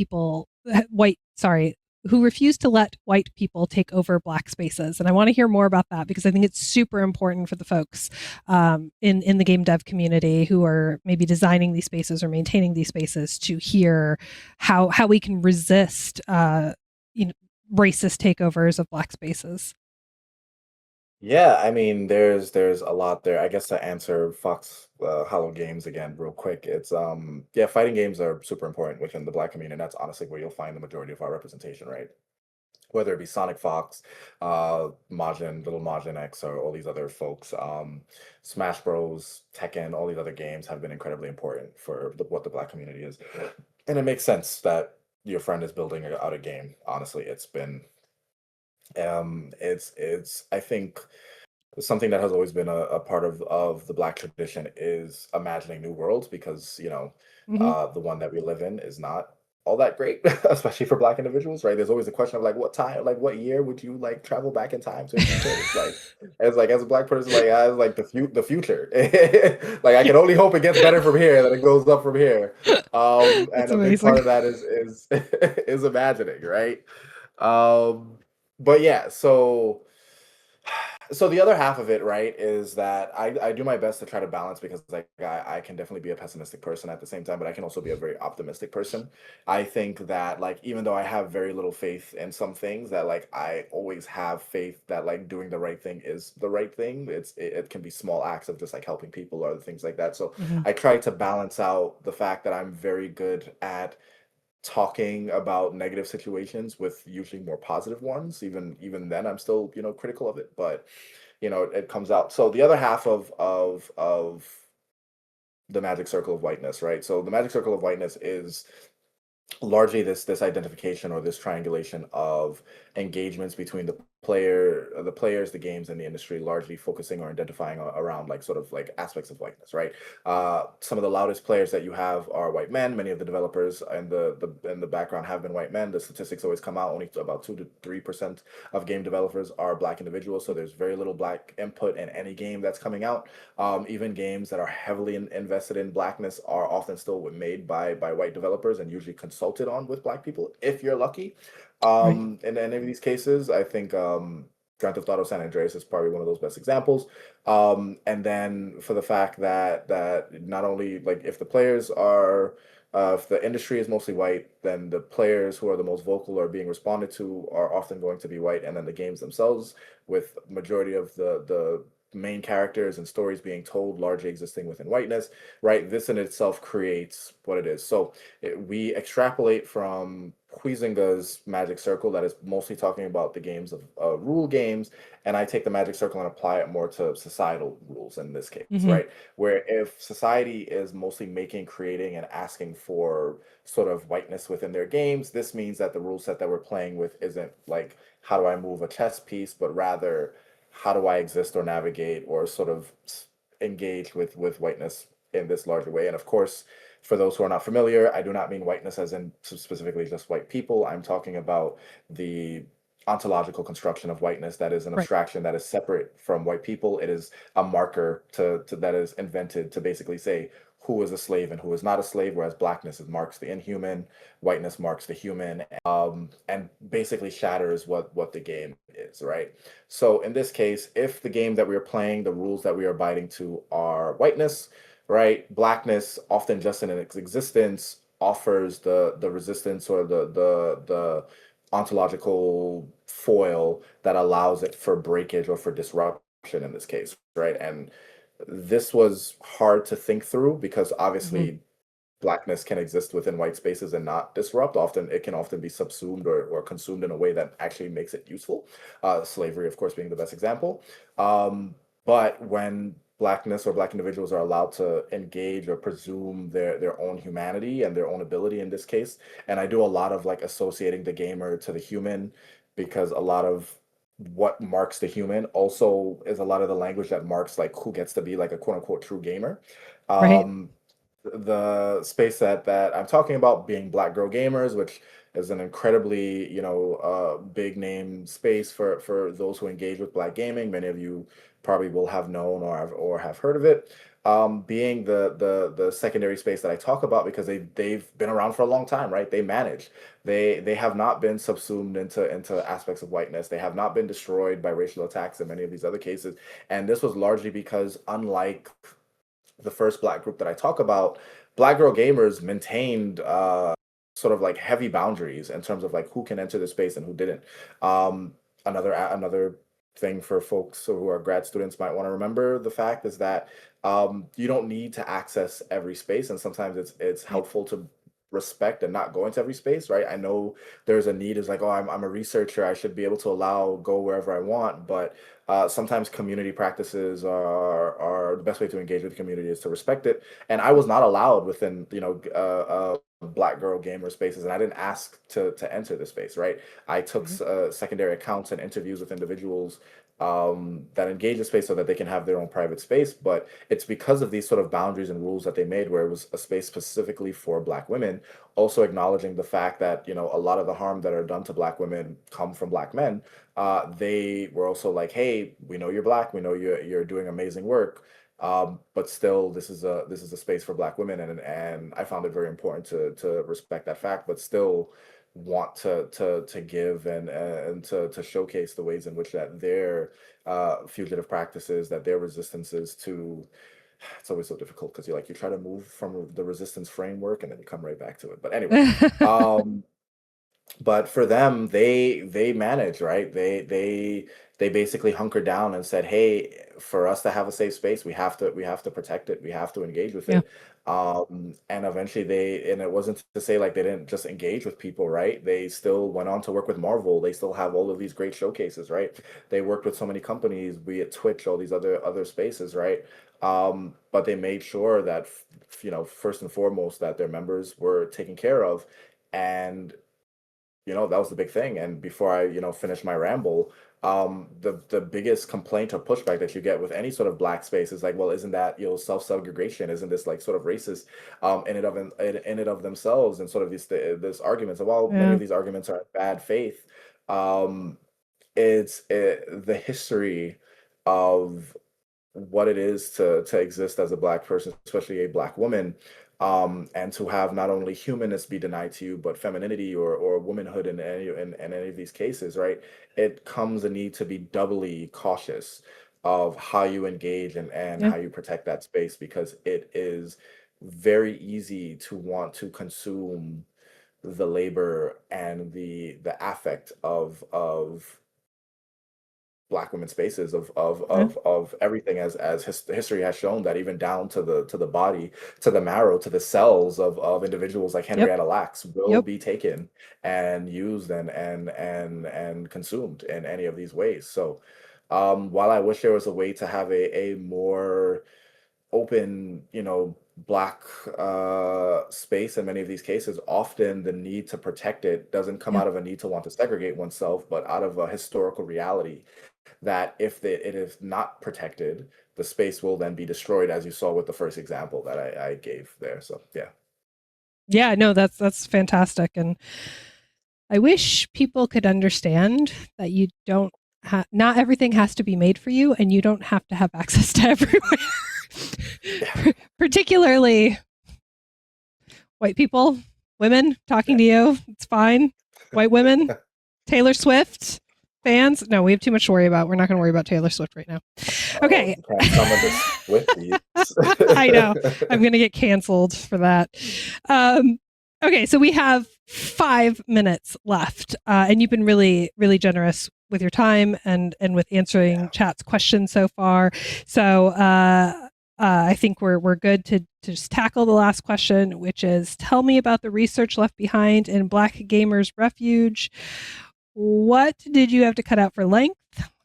who refuse to let white people take over black spaces. And I want to hear more about that because I think it's super important for the folks in the game dev community who are maybe designing these spaces or maintaining these spaces to hear how we can resist you know racist takeovers of black spaces. Yeah, I mean, there's a lot there. I guess to answer Fox Hollow Games again, real quick, it's yeah, fighting games are super important within the Black community, and that's honestly where you'll find the majority of our representation, right? Whether it be Sonic Fox, Majin, Little Majin X, or all these other folks, Smash Bros, Tekken, all these other games have been incredibly important for what the Black community is. And it makes sense that your friend is building out a game. Honestly, it's I think something that has always been a part of the Black tradition is imagining new worlds because, Hmm. the one that we live in is not all that great, especially for Black individuals, right? There's always a question of like, what time, like, what year would you like travel back in time to if you could? It's like as a Black person, like, as like the future, like I Yeah, can only hope it gets better from here than it goes up from here. that's And a big part amazing. of that is is imagining, right? Um, but yeah, so the other half of it, right, is that I do my best to try to balance because like I can definitely be a pessimistic person at the same time, but I can also be a very optimistic person. I think that like even though I have very little faith in some things, that like I always have faith that like doing the right thing is the right thing. It can be small acts of just like helping people or things like that. So Hmm. I try to balance out the fact that I'm very good at talking about negative situations with usually more positive ones. Even then I'm still, critical of it, but it comes out. So the other half of the magic circle of whiteness, right? So the magic circle of whiteness is largely this identification or this triangulation of engagements between the players, the games, and the industry, largely focusing or identifying around like sort of like aspects of whiteness, right? Some of the loudest players that you have are white men. Many of the developers and the background have been white men. The statistics always come out, only about 2 to 3% of game developers are Black individuals, so there's very little Black input in any game that's coming out. Even games that are heavily invested in Blackness are often still made by white developers and usually consulted on with Black people, if you're lucky. Right. In any of these cases, I think Grand Theft Auto San Andreas is probably one of those best examples. And then for the fact that not only like if the industry is mostly white, then the players who are the most vocal or being responded to are often going to be white, and then the games themselves, with majority of the main characters and stories being told largely existing within whiteness, right? This in itself creates what it is. So we extrapolate from Huizinga's Magic Circle that is mostly talking about the games of rule games, and I take the Magic Circle and apply it more to societal rules in this case, Hmm. right? Where if society is mostly making, creating, and asking for sort of whiteness within their games, this means that the rule set that we're playing with isn't like how do I move a chess piece, but rather how do I exist or navigate or sort of engage with whiteness in this larger way. And of course, for those who are not familiar, I do not mean whiteness as in specifically just white people. I'm talking about the ontological construction of whiteness that is an Right. abstraction that is separate from white people. It is a marker to that is invented to basically say who is a slave and who is not a slave, whereas blackness marks the inhuman, whiteness marks the human, and basically shatters what the game is, right? So in this case, if the game that we are playing, the rules that we are abiding to are whiteness, right? Blackness, often just in its existence, offers the resistance or the ontological foil that allows it for breakage or for disruption in this case, right? And this was hard to think through because Hmm. obviously blackness can exist within white spaces and not disrupt. Often it can often be subsumed or consumed in a way that actually makes it useful. Slavery, of course, being the best example. But when blackness or black individuals are allowed to engage or presume their own humanity and their own ability in this case, and I do a lot of like associating the gamer to the human because a lot of what marks the human also is a lot of the language that marks like who gets to be like a quote unquote true gamer. Right. Um, the space that I'm talking about being Black Girl Gamers, which is an incredibly, big name space for those who engage with Black gaming. Many of you probably will have known or have heard of it. Being the secondary space that I talk about because they've been around for a long time, right? They manage. They have not been subsumed into aspects of whiteness. They have not been destroyed by racial attacks in many of these other cases. And this was largely because unlike the first Black group that I talk about, Black girl gamers maintained sort of like heavy boundaries in terms of like who can enter the space and who didn't. Another thing for folks who are grad students might want to remember the fact is that you don't need to access every space, and sometimes it's Right. helpful to respect and not go into every space, right? I know there's a need is like, oh, I'm a researcher, I should be able to allow go wherever I want, but sometimes community practices are the best way to engage with the community is to respect it. And I was not allowed within, black girl gamer spaces, and I didn't ask to enter the space, right? I took Mhm. secondary accounts and interviews with individuals that engage the space so that they can have their own private space. But it's because of these sort of boundaries and rules that they made, where it was a space specifically for Black women, also acknowledging the fact that, you know, a lot of the harm that are done to Black women come from Black men. They were also like, hey, we know you're Black, we know you're doing amazing work, but still, this is a space for Black women, and I found it very important to respect that fact, but still want to give and to showcase the ways in which that their fugitive practices, that their resistances to. It's always so difficult because you try to move from the resistance framework and then you come right back to it. But anyway, um, but for them, they manage, right? They basically hunkered down and said, "Hey, for us to have a safe space, we have to protect it. We have to engage with Yeah. it." And eventually and it wasn't to say like they didn't just engage with people, right? They still went on to work with Marvel. They still have all of these great showcases, right? They worked with so many companies, be it Twitch, all these other spaces, right? But they made sure that first and foremost that their members were taken care of, and that was the big thing. And before I, finish my ramble, the biggest complaint or pushback that you get with any sort of black space is like, well, isn't that, self-segregation? Isn't this like sort of racist in it of themselves? And sort of this arguments. And while many Yeah. of these arguments are in bad faith, um, the history of what it is to exist as a black person, especially a black woman, and to have not only humanness be denied to you, but femininity or womanhood in any of these cases, right? It comes a need to be doubly cautious of how you engage and Yeah. how you protect that space, because it is very easy to want to consume the labor and the affect of black women's spaces Yeah. of everything, history has shown, that even down to the body, to the marrow, to the cells of individuals like Yep. Henrietta Lacks will Yep. be taken and used and consumed in any of these ways. So while I wish there was a way to have a more open, black space in many of these cases, often the need to protect it doesn't come Yeah. out of a need to want to segregate oneself, but out of a historical reality that if it is not protected, the space will then be destroyed, as you saw with the first example that I gave there. So yeah. Yeah. No, that's fantastic. And I wish people could understand that you don't not everything has to be made for you, and you don't have to have access to Yeah. everywhere. Particularly white people, women talking Yeah. to you. It's fine. White women, Taylor Swift fans. No, we have too much to worry about. We're not going to worry about Taylor Swift right now. Oh, Okay. you can't summon the Swifties. I know. I'm going to get canceled for that. Okay, so we have 5 minutes left, and you've been really, really generous with your time and with answering Yeah. chat's questions so far. So I think we're good to just tackle the last question, which is, tell me about the research left behind in Black Gamers Refuge. What did you have to cut out for length?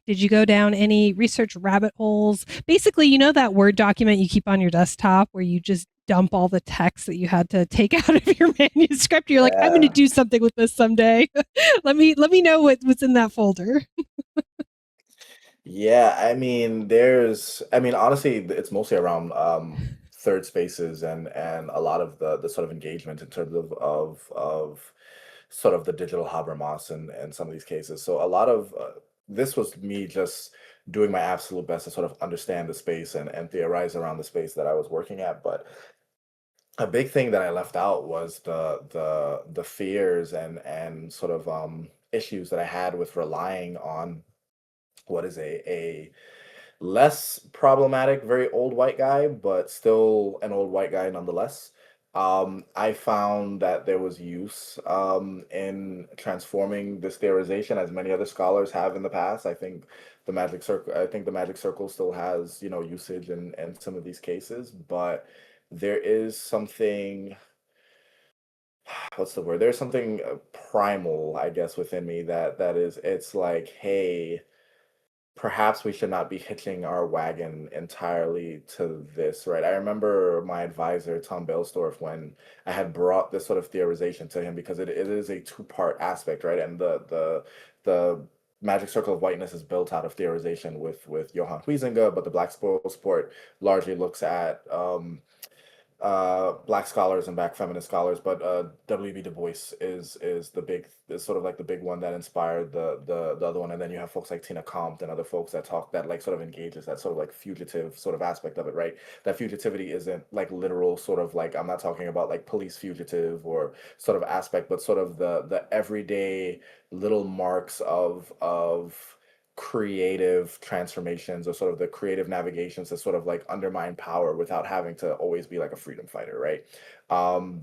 Did you go down any research rabbit holes? Basically, you know that Word document you keep on your desktop where you just dump all the text that you had to take out of your manuscript. You're like, I'm going to Yeah. do something with this someday. let me know what's in that folder. Yeah, I mean, honestly, it's mostly around third spaces and a lot of the sort of engagement in terms of sort of the digital Habermas and some of these cases. So a lot of this was me just doing my absolute best to sort of understand the space and theorize around the space that I was working at. But a big thing that I left out was the fears and sort of issues that I had with relying on what is a less problematic, very old white guy, but still an old white guy nonetheless. I found that there was use in transforming this theorization, as many other scholars have in the past. I think the Magic Circle still has, usage in some of these cases, but there is something, what's the word? There's something primal, I guess, within me it's like, hey, perhaps we should not be hitching our wagon entirely to this, right? I remember my advisor, Tom Belsdorf, when I had brought this sort of theorization to him because it is a two-part aspect, right? And the magic circle of whiteness is built out of theorization with Johann Huizinga, but the Black Spoil Sport largely looks at black scholars and black feminist scholars, but W.B. Du Bois is sort of like the big one that inspired the other one, and then you have folks like Tina Compt and other folks that talk that like sort of engages that sort of like fugitive sort of aspect of it, right? That fugitivity isn't like literal sort of like I'm not talking about like police fugitive or sort of aspect, but sort of the everyday little marks of creative transformations or sort of the creative navigations to sort of like undermine power without having to always be like a freedom fighter, right? Um,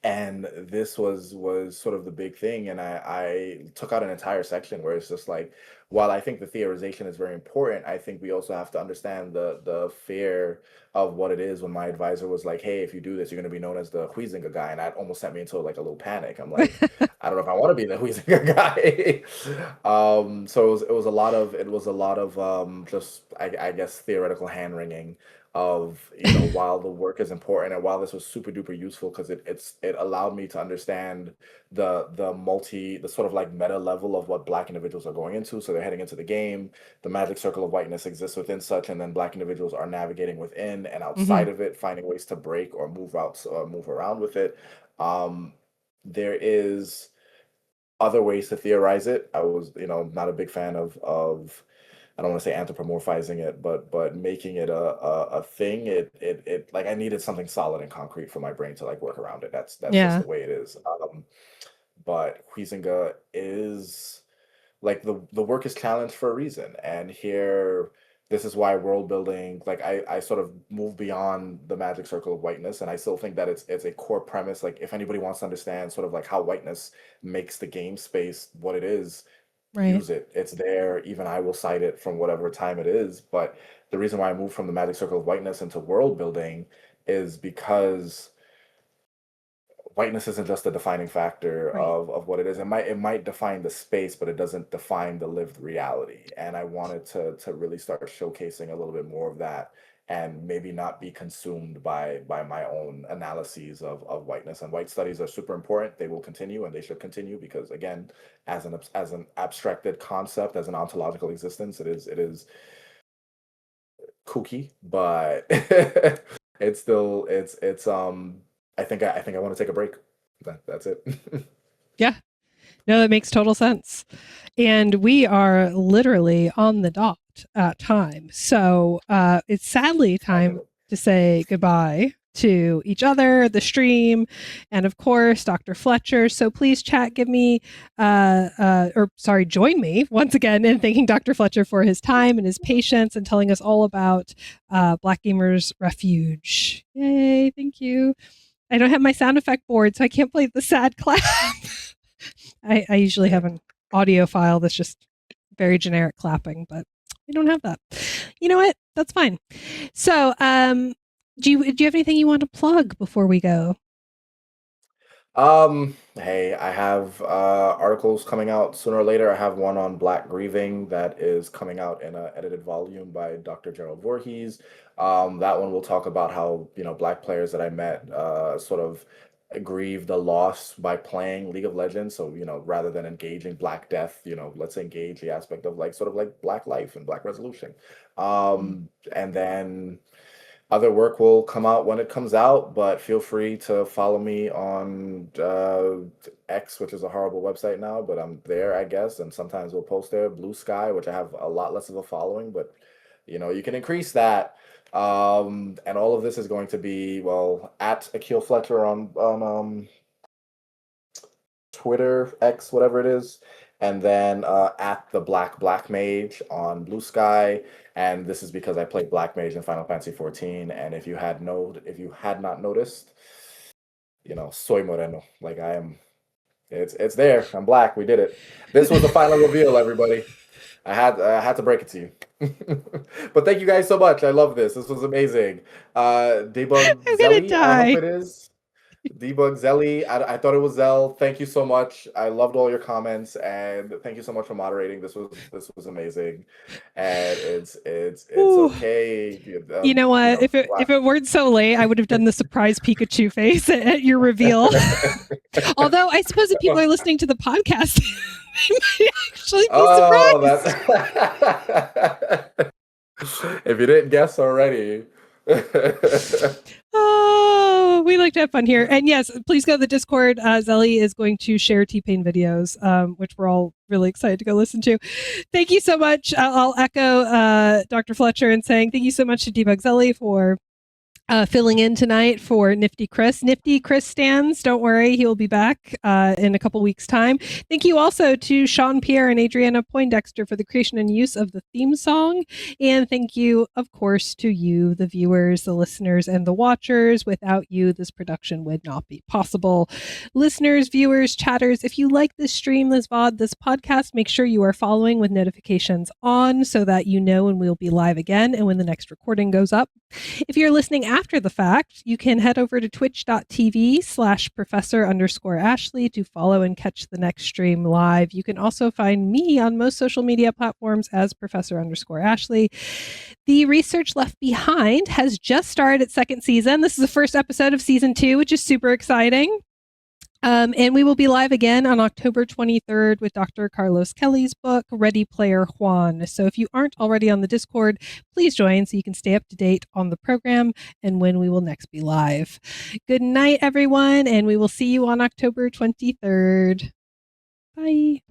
and this was sort of the big thing, and I took out an entire section where it's just like, while I think the theorization is very important, I think we also have to understand the fear of what it is. When my advisor was like, hey, if you do this, you're going to be known as the Huizinga guy, and that almost sent me into like a little panic. I'm like, I don't know if I want to be the Huizinga guy. So it was a lot of just I guess theoretical hand wringing of, while the work is important and while this was super duper useful because it allowed me to understand the sort of like meta level of what black individuals are going into. So they're heading into the game. The magic circle of whiteness exists within such, and then black individuals are navigating within and Hmm. outside of it, finding ways to break or move out or move around with it. Um, there is other ways to theorize it. I was, not a big fan of I don't want to say anthropomorphizing it, but making it a thing. It like I needed something solid and concrete for my brain to like work around it. That's just Yeah. the way it is. But Huizinga is like the work is challenged for a reason, and here this is why world building, like I sort of move beyond the magic circle of whiteness, and I still think that it's a core premise. Like if anybody wants to understand sort of like how whiteness makes the game space what it is, Right. use it. It's there. Even I will cite it from whatever time it is. But the reason why I moved from the magic circle of whiteness into world building is because whiteness isn't just a defining factor Right. of what it is. It might define the space, but it doesn't define the lived reality. And I wanted to really start showcasing a little bit more of that and maybe not be consumed by my own analyses of whiteness. And white studies are super important. They will continue and they should continue because again, as an abstracted concept, as an ontological existence, it is kooky, but it's still it's I think I want to take a break. That's it. Yeah. No, that makes total sense. And we are literally on the dot time. So it's sadly time Fabulous. to say goodbye to each other, the stream, and of course, Dr. Fletcher. So please, chat, give me, join me once again in thanking Dr. Fletcher for his time and his patience and telling us all about Black Gamers Refuge. Yay, thank you. I don't have my sound effect board, so I can't play the sad clap. I usually have an audio file that's just very generic clapping, but we don't have that. You know what? That's fine. So, do you have anything you want to plug before we go? Hey, I have articles coming out sooner or later. I have one on Black grieving that is coming out in an edited volume by Dr. Gerald Voorhees. That one will talk about how, Black players that I met sort of grieve the loss by playing League of Legends. So, rather than engaging Black death, let's engage the aspect of like sort of like Black life and Black resolution. And then other work will come out when it comes out, but feel free to follow me on X, which is a horrible website now, but I'm there, I guess, and sometimes we'll post there. Blue Sky, which I have a lot less of a following, but you can increase that. And all of this is going to be, well, at Akil Fletcher on Twitter, X, whatever it is, and then at the Black Mage on Blue Sky. And this is because I played Black Mage in Final Fantasy 14. And if you had not noticed, soy moreno. Like I am. It's there. I'm black. We did it. This was the final reveal, everybody. I had to break it to you. But thank you guys so much. I love this. This was amazing. Debug I'm gonna Zelly, I hope die. it is. Debug Zelly, I thought it was Zell. Thank you so much. I loved all your comments, and thank you so much for moderating. This was amazing, and it's Ooh. okay. You know what? If it weren't so late, I would have done the surprise Pikachu face at your reveal. Although I suppose if people are listening to the podcast, they might actually be surprised. If you didn't guess already. Oh, we like to have fun here. And yes, please go to the Discord. Zelly is going to share T-Pain videos, which we're all really excited to go listen to. Thank you so much. I'll echo Dr. Fletcher in saying thank you so much to Debug Zelly for filling in tonight for Nifty Chris. Nifty Chris stands. Don't worry, he will be back in a couple weeks' time. Thank you also to Shawn, Pierre, and Adrianna Poindexter for the creation and use of the theme song. And thank you, of course, to you, the viewers, the listeners, and the watchers. Without you, this production would not be possible. Listeners, viewers, chatters, if you like this stream, this VOD, this podcast, make sure you are following with notifications on so that you know when we'll be live again and when the next recording goes up. If you're listening after the fact, you can head over to twitch.tv/professor_Ashley to follow and catch the next stream live. You can also find me on most social media platforms as professor_Ashley. The Research Left Behind has just started its second season. This is the first episode of season 2, which is super exciting. And we will be live again on October 23rd with Dr. Carlos Kelly's book, Ready Player Juan. So if you aren't already on the Discord, please join so you can stay up to date on the program and when we will next be live. Good night, everyone, and we will see you on October 23rd. Bye.